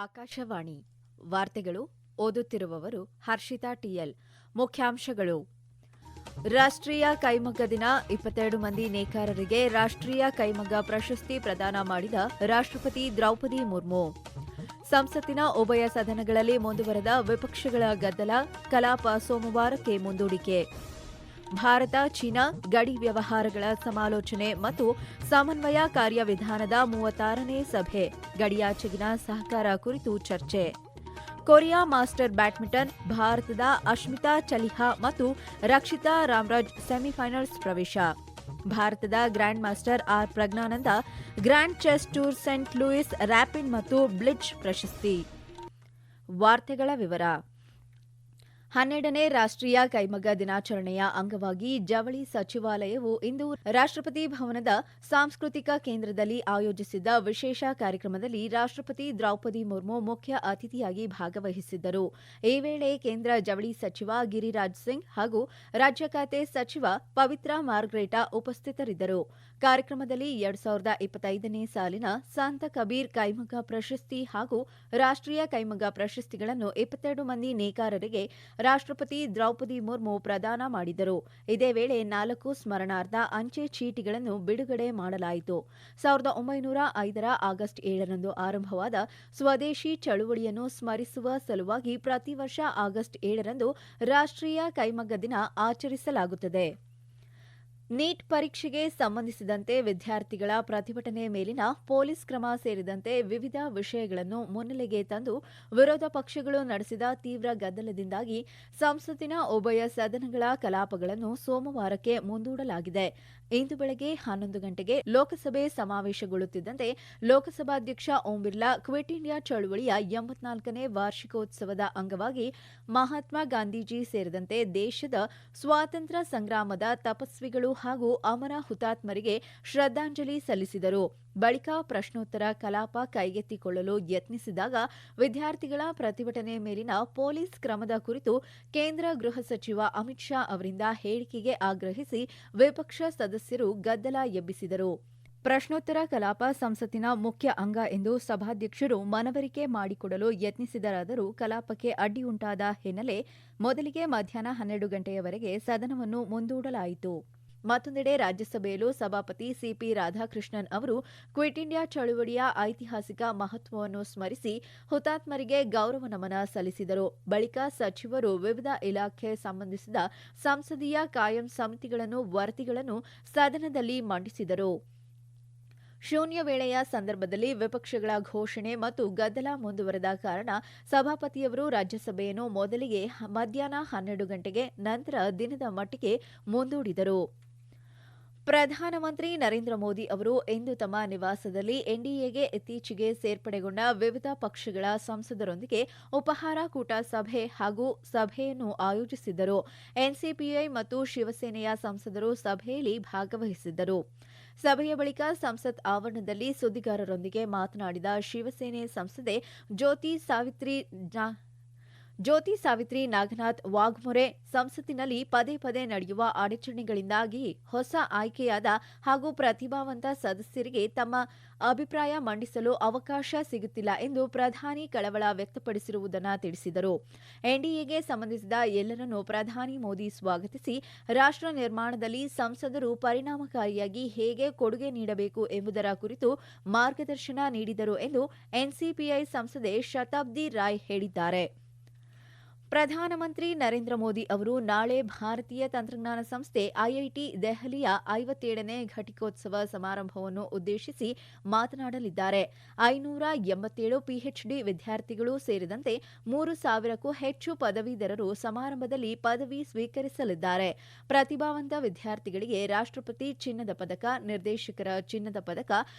ಆಕಾಶವಾಣಿ ವಾರ್ತೆಗಳು ಓದುತ್ತಿರುವವರು ಹರ್ಷಿತಾ ಟಿಎಲ್. ಮುಖ್ಯಾಂಶಗಳು: ರಾಷ್ಟ್ರೀಯ ಕೈಮಗ್ಗ ದಿನ, 22 ಮಂದಿ ನೇಕಾರರಿಗೆ ರಾಷ್ಟ್ರೀಯ ಕೈಮಗ್ಗ ಪ್ರಶಸ್ತಿ ಪ್ರದಾನ ಮಾಡಿದ ರಾಷ್ಟ್ರಪತಿ ದ್ರೌಪದಿ ಮುರ್ಮು. ಸಂಸತ್ತಿನ ಉಭಯ ಸದನಗಳಲ್ಲಿ ಮುಂದುವರೆದ ವಿಪಕ್ಷಗಳ ಗದ್ದಲ, ಕಲಾಪ ಸೋಮವಾರಕ್ಕೆ ಮುಂದೂಡಿಕೆ. ಭಾರತ ಚೀನಾ ಗಡಿ ವ್ಯವಹಾರಗಳ ಸಮಾಲೋಚನೆ ಮತ್ತು ಸಮನ್ವಯ ಕಾರ್ಯವಿಧಾನದ 36ನೇ ಸಭೆ, ಗಡಿಯಾಚೆಗಿನ ಸಹಕಾರ ಕುರಿತು ಚರ್ಚೆ. ಕೊರಿಯಾ ಮಾಸ್ಟರ್ ಬ್ಯಾಡ್ಮಿಂಟನ್, ಭಾರತದ ಅಶ್ಮಿತಾ ಚಲಿಹಾ ಮತ್ತು ರಕ್ಷಿತಾ ರಾಮ್ರಾಜ್ ಸೆಮಿಫೈನಲ್ಸ್ ಪ್ರವೇಶ. ಭಾರತದ grand master R Praggnanandhaa grand chess tour Saint Louis rapid ಮತ್ತು ಬ್ಲಿಟ್ಜ್ ಪ್ರಶಸ್ತಿ. ವಾರ್ತೆಗಳ ವಿವರ. 12ನೇ ರಾಷ್ಟ್ರೀಯ ಕೈಮಗ್ಗ ದಿನಾಚರಣೆಯ ಅಂಗವಾಗಿ ಜವಳಿ ಸಚಿವಾಲಯವು ಇಂದು ರಾಷ್ಟ್ರಪತಿ ಭವನದ ಸಾಂಸ್ಕೃತಿಕ ಕೇಂದ್ರದಲ್ಲಿ ಆಯೋಜಿಸಿದ್ದ ವಿಶೇಷ ಕಾರ್ಯಕ್ರಮದಲ್ಲಿ ರಾಷ್ಟ್ರಪತಿ ದ್ರೌಪದಿ ಮುರ್ಮು ಮುಖ್ಯ ಅತಿಥಿಯಾಗಿ ಭಾಗವಹಿಸಿದ್ದರು. ಈ ವೇಳೆ ಕೇಂದ್ರ ಜವಳಿ ಸಚಿವ ಗಿರಿರಾಜ್ ಸಿಂಗ್ ಹಾಗೂ ರಾಜ್ಯ ಖಾತೆ ಸಚಿವ ಪವಿತ್ರಾ ಮಾರ್ಗ್ರೇಟಾ ಉಪಸ್ಥಿತರಿದ್ದರು. ಕಾರ್ಯಕ್ರಮದಲ್ಲಿ 2025ನೇ ಸಾಲಿನ ಸಂತ ಕಬೀರ್ ಕೈಮಗ್ಗ ಪ್ರಶಸ್ತಿ ಹಾಗೂ ರಾಷ್ಟ್ರೀಯ ಕೈಮಗ್ಗ ಪ್ರಶಸ್ತಿಗಳನ್ನು 22 ಮಂದಿ ನೇಕಾರರಿಗೆ ರಾಷ್ಟ್ರಪತಿ ದ್ರೌಪದಿ ಮುರ್ಮು ಪ್ರದಾನ ಮಾಡಿದರು. ಇದೇ ವೇಳೆ 4 ಸ್ಮರಣಾರ್ಥ ಅಂಚೆ ಚೀಟಿಗಳನ್ನು ಬಿಡುಗಡೆ ಮಾಡಲಾಯಿತು. 1905ರ ಆಗಸ್ಟ್ 7ರಂದು ಆರಂಭವಾದ ಸ್ವದೇಶಿ ಚಳುವಳಿಯನ್ನು ಸ್ಮರಿಸುವ ಸಲುವಾಗಿ ಪ್ರತಿ ವರ್ಷ ಆಗಸ್ಟ್ 7ರಂದು ರಾಷ್ಟ್ರೀಯ ಕೈಮಗ್ಗ ದಿನ ಆಚರಿಸಲಾಗುತ್ತದೆ. ನೀಟ್ ಪರೀಕ್ಷೆಗೆ ಸಂಬಂಧಿಸಿದಂತೆ ವಿದ್ಯಾರ್ಥಿಗಳ ಪ್ರತಿಭಟನೆ ಮೇಲಿನ ಪೊಲೀಸ್ ಕ್ರಮ ಸೇರಿದಂತೆ ವಿವಿಧ ವಿಷಯಗಳನ್ನು ಮುನ್ನೆಲೆಗೆ ತಂದು ವಿರೋಧ ಪಕ್ಷಗಳು ನಡೆಸಿದ ತೀವ್ರ ಗದ್ದಲದಿಂದಾಗಿ ಸಂಸತ್ತಿನ ಉಭಯ ಸದನಗಳ ಕಲಾಪಗಳನ್ನು ಸೋಮವಾರಕ್ಕೆ ಮುಂದೂಡಲಾಗಿದೆ. ಇಂದು ಬೆಳಗ್ಗೆ 11 ಗಂಟೆಗೆ ಲೋಕಸಭೆ ಸಮಾವೇಶಗೊಳ್ಳುತ್ತಿದ್ದಂತೆ ಲೋಕಸಭಾಧ್ಯಕ್ಷ ಓಂ ಬಿರ್ಲಾ ಕ್ವಿಟ್ ಇಂಡಿಯಾ ಚಳುವಳಿಯ 84ನೇ ವಾರ್ಷಿಕೋತ್ಸವದ ಅಂಗವಾಗಿ ಮಹಾತ್ಮ ಗಾಂಧೀಜಿ ಸೇರಿದಂತೆ ದೇಶದ ಸ್ವಾತಂತ್ರ್ಯ ಸಂಗ್ರಾಮದ ತಪಸ್ವಿಗಳು ಹಾಗೂ ಅಮರ ಹುತಾತ್ಮರಿಗೆ ಶ್ರದ್ಧಾಂಜಲಿ ಸಲ್ಲಿಸಿದರು. ಬಳಿಕ ಪ್ರಶ್ನೋತ್ತರ ಕಲಾಪ ಕೈಗೆತ್ತಿಕೊಳ್ಳಲು ಯತ್ನಿಸಿದಾಗ ವಿದ್ಯಾರ್ಥಿಗಳ ಪ್ರತಿಭಟನೆ ಮೇಲಿನ ಪೊಲೀಸ್ ಕ್ರಮದ ಕುರಿತು ಕೇಂದ್ರ ಗೃಹ ಸಚಿವ ಅಮಿತ್ ಶಾ ಅವರಿಂದ ಹೇಳಿಕೆಗೆ ಆಗ್ರಹಿಸಿ ವಿಪಕ್ಷ ಸದಸ್ಯರು ಗದ್ದಲ ಎಬ್ಬಿಸಿದರು. ಪ್ರಶ್ನೋತ್ತರ ಕಲಾಪ ಸಂಸತ್ತಿನ ಮುಖ್ಯ ಅಂಗ ಎಂದು ಸಭಾಧ್ಯಕ್ಷರು ಮನವರಿಕೆ ಮಾಡಿಕೊಡಲು ಯತ್ನಿಸಿದರಾದರೂ ಕಲಾಪಕ್ಕೆ ಅಡ್ಡಿಯುಂಟಾದ ಹಿನ್ನೆಲೆ ಮೊದಲಿಗೆ ಮಧ್ಯಾಹ್ನ 12 ಗಂಟೆಯವರೆಗೆ ಸದನವನ್ನು ಮುಂದೂಡಲಾಯಿತು. ಮತ್ತೊಂದೆಡೆ ರಾಜ್ಯಸಭೆಯಲ್ಲೂ ಸಭಾಪತಿ ಸಿಪಿ ರಾಧಾಕೃಷ್ಣನ್ ಅವರು ಕ್ವಿಟ್ ಇಂಡಿಯಾ ಚಳುವಳಿಯ ಐತಿಹಾಸಿಕ ಮಹತ್ವವನ್ನು ಸ್ಮರಿಸಿ ಹುತಾತ್ಮರಿಗೆ ಗೌರವ ನಮನ ಸಲ್ಲಿಸಿದರು. ಬಳಿಕ ಸಚಿವರು ವಿವಿಧ ಇಲಾಖೆ ಸಂಬಂಧಿಸಿದ ಸಂಸದೀಯ ಕಾಯಂ ಸಮಿತಿಗಳನ್ನು ವರದಿಗಳನ್ನು ಸದನದಲ್ಲಿ ಮಂಡಿಸಿದರು. ಶೂನ್ಯ ವೇಳೆಯ ಸಂದರ್ಭದಲ್ಲಿ ವಿಪಕ್ಷಗಳ ಘೋಷಣೆ ಮತ್ತು ಗದ್ದಲ ಮುಂದುವರೆದ ಕಾರಣ ಸಭಾಪತಿಯವರು ರಾಜ್ಯಸಭೆಯನ್ನು ಮೊದಲಿಗೆ ಮಧ್ಯಾಹ್ನ 12 ಗಂಟೆಗೆ, ನಂತರ ದಿನದ ಮಟ್ಟಿಗೆ ಮುಂದೂಡಿದರು. ಪ್ರಧಾನಮಂತ್ರಿ ನರೇಂದ್ರ ಮೋದಿ ಅವರು ಇಂದು ತಮ್ಮ ನಿವಾಸದಲ್ಲಿ ಎನ್ಡಿಎಗೆ ಇತ್ತೀಚೆಗೆ ಸೇರ್ಪಡೆಗೊಂಡ ವಿವಿಧ ಪಕ್ಷಗಳ ಸಂಸದರೊಂದಿಗೆ ಉಪಹಾರ ಕೂಟ ಸಭೆ ಹಾಗೂ ಸಭೆಯನ್ನು ಆಯೋಜಿಸಿದ್ದರು. ಎನ್ಸಿಪಿಐ ಮತ್ತು ಶಿವಸೇನೆಯ ಸಂಸದರು ಸಭೆಯಲ್ಲಿ ಭಾಗವಹಿಸಿದ್ದರು. ಸಭೆಯ ಬಳಿಕ ಸಂಸತ್ ಆವರಣದಲ್ಲಿ ಸುದ್ದಿಗಾರರೊಂದಿಗೆ ಮಾತನಾಡಿದ ಶಿವಸೇನೆ ಸಂಸದೆ ಜ್ಯೋತಿ ಸಾವಿತ್ರಿ ನಾಗನಾಥ್ ವಾಘ್ಮೊರೆ, ಸಂಸತ್ತಿನಲ್ಲಿ ಪದೇ ಪದೇ ನಡೆಯುವ ಅಡಚಣೆಗಳಿಂದಾಗಿ ಹೊಸ ಆಯ್ಕೆಯಾದ ಹಾಗೂ ಪ್ರತಿಭಾವಂತ ಸದಸ್ಯರಿಗೆ ತಮ್ಮ ಅಭಿಪ್ರಾಯ ಮಂಡಿಸಲು ಅವಕಾಶ ಸಿಗುತ್ತಿಲ್ಲ ಎಂದು ಪ್ರಧಾನಿ ಕಳವಳ ವ್ಯಕ್ತಪಡಿಸಿರುವುದನ್ನು ತಿಳಿಸಿದರು. ಎನ್ಡಿಎಗೆ ಸಂಬಂಧಿಸಿದ ಎಲ್ಲರನ್ನೂ ಪ್ರಧಾನಿ ಮೋದಿ ಸ್ವಾಗತಿಸಿ ರಾಷ್ಟ್ರ ನಿರ್ಮಾಣದಲ್ಲಿ ಸಂಸದರು ಪರಿಣಾಮಕಾರಿಯಾಗಿ ಹೇಗೆ ಕೊಡುಗೆ ನೀಡಬೇಕು ಎಂಬುದರ ಕುರಿತು ಮಾರ್ಗದರ್ಶನ ನೀಡಿದರು ಎಂದು ಎನ್ಸಿಪಿಐ ಸಂಸದೆ ಶತಾಬ್ದಿ ರಾಯ್ ಹೇಳಿದ್ದಾರೆ. ಪ್ರಧಾನಮಂತ್ರಿ ನರೇಂದ್ರ ಮೋದಿ ಅವರು ನಾಳೆ ಭಾರತೀಯ ತಂತ್ರಜ್ಞಾನ ಸಂಸ್ಥೆ ಐಐಟಿ ದೆಹಲಿಯ 57ನೇ ಘಟಿಕೋತ್ಸವ ಸಮಾರಂಭವನ್ನು ಉದ್ದೇಶಿಸಿ ಮಾತನಾಡಲಿದ್ದಾರೆ. 587 ಪಿಎಚ್ಡಿ ವಿದ್ಯಾರ್ಥಿಗಳು ಸೇರಿದಂತೆ 3,000ಕ್ಕೂ ಹೆಚ್ಚು ಪದವೀಧರರು ಸಮಾರಂಭದಲ್ಲಿ ಪದವಿ ಸ್ವೀಕರಿಸಲಿದ್ದಾರೆ. ಪ್ರತಿಭಾವಂತ ವಿದ್ಯಾರ್ಥಿಗಳಿಗೆ ರಾಷ್ಟ್ರಪತಿ ಚಿನ್ನದ ಪದಕ, ನಿರ್ದೇಶಕರ ಚಿನ್ನದ ಪದಕ,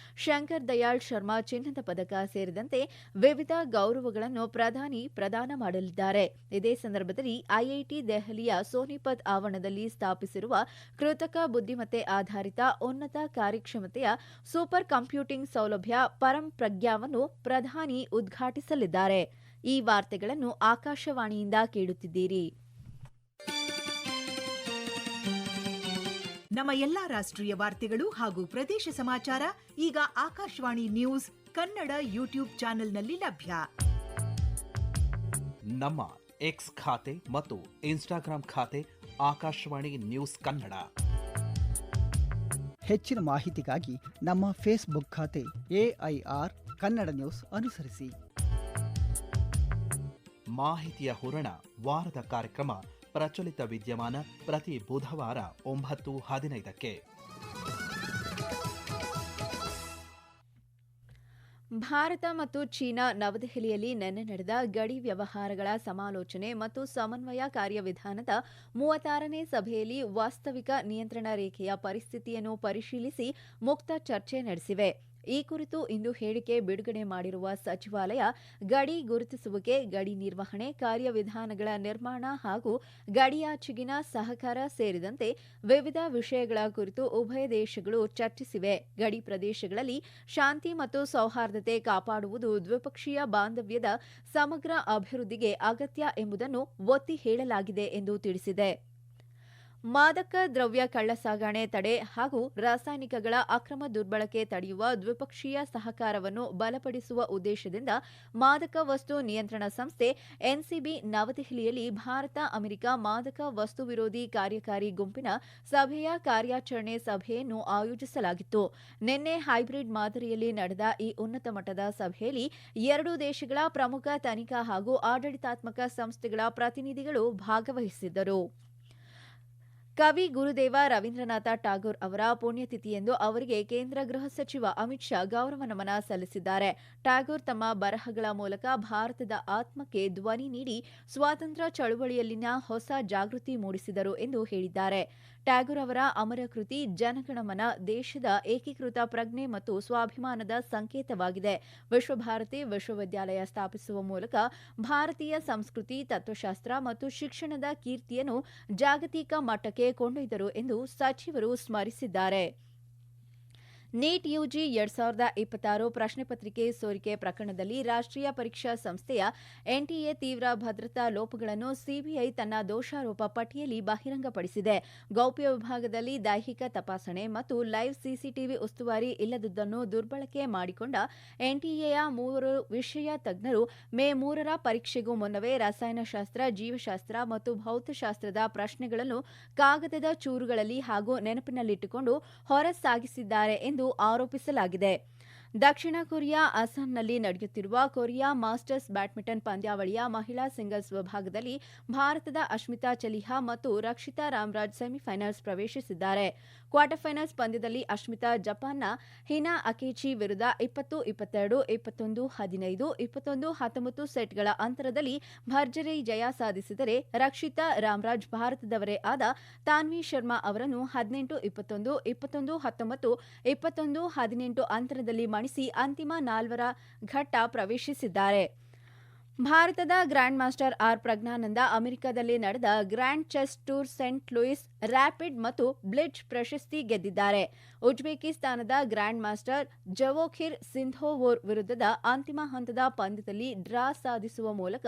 ಶಂಕರ್ ದಯಾಳ್ ಶರ್ಮಾ ಚಿನ್ನದ ಪದಕ ಸೇರಿದಂತೆ ವಿವಿಧ ಗೌರವಗಳನ್ನು ಪ್ರಧಾನಿ ಪ್ರದಾನ ಮಾಡಲಿದ್ದಾರೆ. ಇದೇ ಸಂದರ್ಭದಲ್ಲಿ ಐಐಟಿ ದೆಹಲಿಯ ಸೋನಿಪತ್ ಆವರಣದಲ್ಲಿ ಸ್ಥಾಪಿಸಿರುವ ಕೃತಕ ಬುದ್ಧಿಮತ್ತೆ ಆಧಾರಿತ ಉನ್ನತ ಕಾರ್ಯಕ್ಷಮತೆಯ ಸೂಪರ್ ಕಂಪ್ಯೂಟಿಂಗ್ ಸೌಲಭ್ಯ ಪರಂ ಪ್ರಜ್ಞಾವನ್ನು ಪ್ರಧಾನಿ ಉದ್ಘಾಟಿಸಲಿದ್ದಾರೆ. ಈ ವಾರ್ತೆಗಳನ್ನು ಆಕಾಶವಾಣಿಯಿಂದ ಕೇಳುತ್ತಿದ್ದೀರಿ. ನಮ್ಮ ಎಲ್ಲಾ ರಾಷ್ಟ್ರೀಯ ವಾರ್ತೆಗಳು ಹಾಗೂ ಪ್ರದೇಶ ಸಮಾಚಾರ ಈಗ ಆಕಾಶವಾಣಿ ನ್ಯೂಸ್ ಕನ್ನಡ ಯೂಟ್ಯೂಬ್ ಚಾನೆಲ್ನಲ್ಲಿ ಲಭ್ಯ. ನಮ್ಮ ಎಕ್ಸ್ ಖಾತೆ ಮತ್ತು ಇನ್ಸ್ಟಾಗ್ರಾಂ ಖಾತೆ ಆಕಾಶವಾಣಿ ನ್ಯೂಸ್ ಕನ್ನಡ. ಹೆಚ್ಚಿನ ಮಾಹಿತಿಗಾಗಿ ನಮ್ಮ ಫೇಸ್ಬುಕ್ ಖಾತೆ AIR ಕನ್ನಡ ನ್ಯೂಸ್ ಅನುಸರಿಸಿ. ಮಾಹಿತಿಯ ಹೂರಣ ವಾರದ ಕಾರ್ಯಕ್ರಮ ಪ್ರಚಲಿತ ವಿದ್ಯಮಾನ ಪ್ರತಿ ಬುಧವಾರ 9:15ಕ್ಕೆ. ಭಾರತ ಮತ್ತು ಚೀನಾ ನವದೆಹಲಿಯಲ್ಲಿ ನಿನ್ನೆ ನಡೆದ ಗಡಿ ವ್ಯವಹಾರಗಳ ಸಮಾಲೋಚನೆ ಮತ್ತು ಸಮನ್ವಯ ಕಾರ್ಯವಿಧಾನದ 36ನೇ ಸಭೆಯಲ್ಲಿ ವಾಸ್ತವಿಕ ನಿಯಂತ್ರಣ ರೇಖೆಯ ಪರಿಸ್ಥಿತಿಯನ್ನು ಪರಿಶೀಲಿಸಿ ಮುಕ್ತ ಚರ್ಚೆ ನಡೆಸಿವೆ. ಈ ಕುರಿತು ಇಂದು ಹೇಳಿಕೆ ಬಿಡುಗಡೆ ಮಾಡಿರುವ ಸಚಿವಾಲಯ, ಗಡಿ ಗುರುತಿಸುವಿಕೆ, ಗಡಿ ನಿರ್ವಹಣೆ, ಕಾರ್ಯವಿಧಾನಗಳ ನಿರ್ಮಾಣ ಹಾಗೂ ಗಡಿಯಾಚೆಗಿನ ಸಹಕಾರ ಸೇರಿದಂತೆ ವಿವಿಧ ವಿಷಯಗಳ ಕುರಿತು ಉಭಯ ದೇಶಗಳು ಚರ್ಚಿಸಿವೆ. ಗಡಿ ಪ್ರದೇಶಗಳಲ್ಲಿ ಶಾಂತಿ ಮತ್ತು ಸೌಹಾರ್ದತೆ ಕಾಪಾಡುವುದು ದ್ವಿಪಕ್ಷೀಯ ಬಾಂಧವ್ಯದ ಸಮಗ್ರ ಅಭಿವೃದ್ಧಿಗೆ ಅಗತ್ಯ ಎಂಬುದನ್ನು ಒತ್ತಿ ಹೇಳಲಾಗಿದೆ ಎಂದು ತಿಳಿಸಿದೆ. ಮಾದಕ ದ್ರವ್ಯ ಕಳ್ಳಸಾಗಣೆ ತಡೆ ಹಾಗೂ ರಾಸಾಯನಿಕಗಳ ಅಕ್ರಮ ದುರ್ಬಳಕೆ ತಡೆಯುವ ದ್ವಿಪಕ್ಷೀಯ ಸಹಕಾರವನ್ನು ಬಲಪಡಿಸುವ ಉದ್ದೇಶದಿಂದ ಮಾದಕ ವಸ್ತು ನಿಯಂತ್ರಣ ಸಂಸ್ಥೆ ಎನ್ಸಿಬಿ ನವದೆಹಲಿಯಲ್ಲಿ ಭಾರತ ಅಮೆರಿಕ ಮಾದಕ ವಸ್ತು ವಿರೋಧಿ ಕಾರ್ಯಕಾರಿ ಗುಂಪಿನ ಸಭೆಯ ಕಾರ್ಯಾಚರಣೆ ಸಭೆಯನ್ನು ಆಯೋಜಿಸಲಾಗಿತ್ತು. ನಿನ್ನೆ ಹೈಬ್ರಿಡ್ ಮಾದರಿಯಲ್ಲಿ ನಡೆದ ಈ ಉನ್ನತ ಮಟ್ಟದ ಸಭೆಯಲ್ಲಿ ಎರಡೂ ದೇಶಗಳ ಪ್ರಮುಖ ತನಿಖಾ ಹಾಗೂ ಆಡಳಿತಾತ್ಮಕ ಸಂಸ್ಥೆಗಳ ಪ್ರತಿನಿಧಿಗಳು ಭಾಗವಹಿಸಿದ್ದರು. ಕವಿ ಗುರುದೇವ ರವೀಂದ್ರನಾಥ ಟಾಗೋರ್ ಅವರ ಪುಣ್ಯತಿಥಿಯಂದು ಅವರಿಗೆ ಕೇಂದ್ರ ಗೃಹ ಸಚಿವ ಅಮಿತ್ ಶಾ ಗೌರವ ನಮನ ಸಲ್ಲಿಸಿದ್ದಾರೆ. ಟಾಗೋರ್ ತಮ್ಮ ಬರಹಗಳ ಮೂಲಕ ಭಾರತದ ಆತ್ಮಕ್ಕೆ ಧ್ವನಿ ನೀಡಿ ಸ್ವಾತಂತ್ರ್ಯ ಚಳುವಳಿಯಲ್ಲಿನ ಹೊಸ ಜಾಗೃತಿ ಮೂಡಿಸಿದರು ಎಂದು ಹೇಳಿದ್ದಾರೆ. ಟ್ಯಾಗೋರ್ ಅವರ ಅಮರ ಕೃತಿ ಜನಗಣಮನ ದೇಶದ ಏಕೀಕೃತ ಪ್ರಜ್ಞೆ ಮತ್ತು ಸ್ವಾಭಿಮಾನದ ಸಂಕೇತವಾಗಿದೆ. ವಿಶ್ವಭಾರತಿ ವಿಶ್ವವಿದ್ಯಾಲಯ ಸ್ಥಾಪಿಸುವ ಮೂಲಕ ಭಾರತೀಯ ಸಂಸ್ಕೃತಿ, ತತ್ವಶಾಸ್ತ್ರ ಮತ್ತು ಶಿಕ್ಷಣದ ಕೀರ್ತಿಯನ್ನು ಜಾಗತಿಕ ಮಟ್ಟಕ್ಕೆ ಕೊಂಡೊಯ್ದರು ಎಂದು ಸಚಿವರು ಸ್ಮರಿಸಿದ್ದಾರೆ. ನೀಟ್ ಯುಜಿ 2026 ಪ್ರಶ್ನೆ ಪತ್ರಿಕೆ ಸೋರಿಕೆ ಪ್ರಕರಣದಲ್ಲಿ ರಾಷ್ಟ್ರೀಯ ಪರೀಕ್ಷಾ ಸಂಸ್ಥೆಯ ಎನ್ಟಿಎ ತೀವ್ರ ಭದ್ರತಾ ಲೋಪಗಳನ್ನು ಸಿಬಿಐ ತನ್ನ ದೋಷಾರೋಪ ಪಟ್ಟಿಯಲ್ಲಿ ಬಹಿರಂಗಪಡಿಸಿದೆ. ಗೌಪ್ಯ ವಿಭಾಗದಲ್ಲಿ ದೈಹಿಕ ತಪಾಸಣೆ ಮತ್ತು ಲೈವ್ ಸಿಸಿಟಿವಿ ಉಸ್ತುವಾರಿ ಇಲ್ಲದುದನ್ನು ದುರ್ಬಳಕೆ ಮಾಡಿಕೊಂಡ ಎನ್ಟಿಎಯ 3 ವಿಷಯ ತಜ್ಞರು ಮೇ 3ರ ಪರೀಕ್ಷೆಗೂ ಮುನ್ನವೇ ರಸಾಯನಶಾಸ್ತ್ರ, ಜೀವಶಾಸ್ತ್ರ ಮತ್ತು ಭೌತಶಾಸ್ತ್ರದ ಪ್ರಶ್ನೆಗಳನ್ನು ಕಾಗದದ ಚೂರುಗಳಲ್ಲಿ ಹಾಗೂ ನೆನಪಿನಲ್ಲಿಟ್ಟುಕೊಂಡು ಹೊರಸಾಗಿಸಿದ್ದಾರೆ ಎಂದು ಆರೋಪಿಸಲಾಗಿದೆ. ದಕ್ಷಿಣ ಕೊರಿಯಾ ಅಸ್ಸಾಂನಲ್ಲಿ ನಡೆಯುತ್ತಿರುವ ಕೊರಿಯಾ ಮಾಸ್ಟರ್ಸ್ ಬ್ಯಾಡ್ಮಿಂಟನ್ ಪಂದ್ಯಾವಳಿಯ ಮಹಿಳಾ ಸಿಂಗಲ್ಸ್ ವಿಭಾಗದಲ್ಲಿ ಭಾರತದ ಅಶ್ಮಿತಾ ಚಲಿಹಾ ಮತ್ತು ರಕ್ಷಿತಾ ರಾಮ್ರಾಜ್ ಸೆಮಿಫೈನಲ್ಸ್ ಪ್ರವೇಶಿಸಿದ್ದಾರೆ. ಕ್ವಾರ್ಟರ್ ಫೈನಲ್ಸ್ ಪಂದ್ಯದಲ್ಲಿ ಅಶ್ಮಿತಾ ಜಪಾನ್ನ ಹಿನಾ ಅಕೇಚಿ ವಿರುದ್ಧ 20-22, 21-15, 21-19 ಸೆಟ್ಗಳ ಅಂತರದಲ್ಲಿ ಭರ್ಜರಿ ಜಯ ಸಾಧಿಸಿದರೆ, ರಕ್ಷಿತಾ ರಾಮ್ರಾಜ್ ಭಾರತದವರೇ ಆದ ತಾನ್ವಿ ಶರ್ಮಾ ಅವರನ್ನು 18-21, 21-19, 21-18 ಅಂತರದಲ್ಲಿ ಮಣಿಸಿ ಅಂತಿಮ 4ರ ಘಟ್ಟ ಪ್ರವೇಶಿಸಿದ್ದಾರೆ. ಭಾರತದ ಗ್ರ್ಯಾಂಡ್ ಮಾಸ್ಟರ್ ಪ್ರಜ್ಞಾನಂದ ಅಮೆರಿಕದಲ್ಲಿ ನಡೆದ grand chess tour Saint Louis rapid ಮತ್ತು ಬ್ಲಿಟ್ಜ್ ಪ್ರಶಸ್ತಿ ಗೆದ್ದಿದ್ದಾರೆ. ಉಜ್ಬೇಕಿಸ್ತಾನದ ಗ್ರ್ಯಾಂಡ್ ಮಾಸ್ಟರ್ ಜವೋಖಿರ್ ಸಿಂಧೋವೋರ್ ವಿರುದ್ಧದ ಅಂತಿಮ ಹಂತದ ಪಂದ್ಯದಲ್ಲಿ ಡ್ರಾ ಸಾಧಿಸುವ ಮೂಲಕ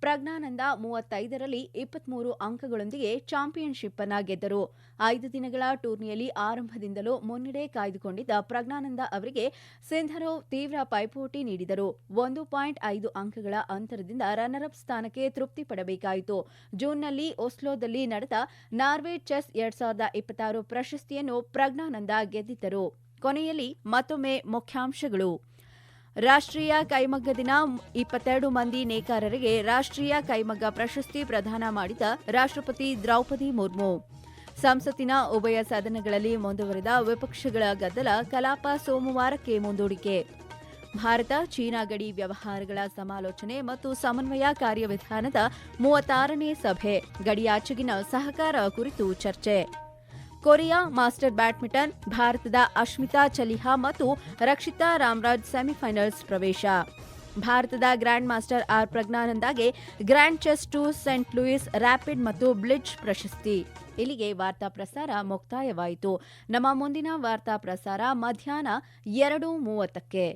ಪ್ರಜ್ಞಾನಂದ 35ರಲ್ಲಿ 23 ಅಂಕಗಳೊಂದಿಗೆ ಚಾಂಪಿಯನ್ಶಿಪ್ ಅನ್ನು ಗೆದ್ದರು. 5 ದಿನಗಳ ಟೂರ್ನಿಯಲ್ಲಿ ಆರಂಭದಿಂದಲೂ ಮುನ್ನಡೆ ಕಾಯ್ದುಕೊಂಡಿದ್ದ ಪ್ರಜ್ಞಾನಂದ ಅವರಿಗೆ ಸಿಂಧರೋವ್ ತೀವ್ರ ಪೈಪೋಟಿ ನೀಡಿದರು. 1.5 ಅಂಕಗಳ ಅಂತರದಿಂದ ರನ್ನರ್ ಅಪ್ ಸ್ಥಾನಕ್ಕೆ ತೃಪ್ತಿ ಪಡಬೇಕಾಯಿತು. ಜೂನ್ನಲ್ಲಿ ಒಸ್ಲೋದಲ್ಲಿ ನಡೆದ ನಾರ್ವೆ ಚೆಸ್ 2026 ಪ್ರಶಸ್ತಿಯನ್ನು ಪ್ರಜ್ಞಾನಂದ ಗೆದ್ದಿದ್ದರು. ಕೊನೆಯಲ್ಲಿ ಮತ್ತೊಮ್ಮೆ ಮುಖ್ಯಾಂಶಗಳು. ರಾಷ್ಟ್ರೀಯ ಕೈಮಗ್ಗ ದಿನ, 22 ಮಂದಿ ನೇಕಾರರಿಗೆ ರಾಷ್ಟ್ರೀಯ ಕೈಮಗ್ಗ ಪ್ರಶಸ್ತಿ ಪ್ರದಾನ ಮಾಡಿದ ರಾಷ್ಟ್ರಪತಿ ದ್ರೌಪದಿ ಮುರ್ಮು. ಸಂಸತ್ತಿನ ಉಭಯ ಸದನಗಳಲ್ಲಿ ಮುಂದುವರೆದ ವಿಪಕ್ಷಗಳ ಗದ್ದಲ, ಕಲಾಪ ಸೋಮವಾರಕ್ಕೆ ಮುಂದೂಡಿಕೆ. ಭಾರತ ಚೀನಾ ಗಡಿ ವ್ಯವಹಾರಗಳ ಸಮಾಲೋಚನೆ ಮತ್ತು ಸಮನ್ವಯ ಕಾರ್ಯವಿಧಾನದ 36ನೇ ಸಭೆ, ಗಡಿಯಾಚೆಗಿನ ಸಹಕಾರ ಕುರಿತು ಚರ್ಚೆ. ಕೊರಿಯಾ ಮಾಸ್ಟರ್ ಬ್ಯಾಡ್ಮಿಂಟನ್, ಭಾರತದ ಅಶ್ಮಿತಾ ಚಲಿಹಾ ಮತ್ತು ರಕ್ಷಿತಾ ರಾಮ್ರಾಜ್ ಸೆಮಿಫೈನಲ್ಸ್ ಪ್ರವೇಶ. ಭಾರತದ ಗ್ರ್ಯಾಂಡ್ ಮಾಸ್ಟರ್ ಪ್ರಜ್ಞಾನಂದಾಗೆ grand chess tour Saint Louis rapid ಮತ್ತು ಬ್ಲಿಟ್ಜ್ ಪ್ರಶಸ್ತಿ. ಇಲ್ಲಿಗೆ ವಾರ್ತಾ ಪ್ರಸಾರ ಮುಕ್ತಾಯವಾಯಿತು. ನಮ್ಮ ಮುಂದಿನ ವಾರ್ತಾ ಪ್ರಸಾರ ಮಧ್ಯಾಹ್ನ 2:30ಕ್ಕೆ.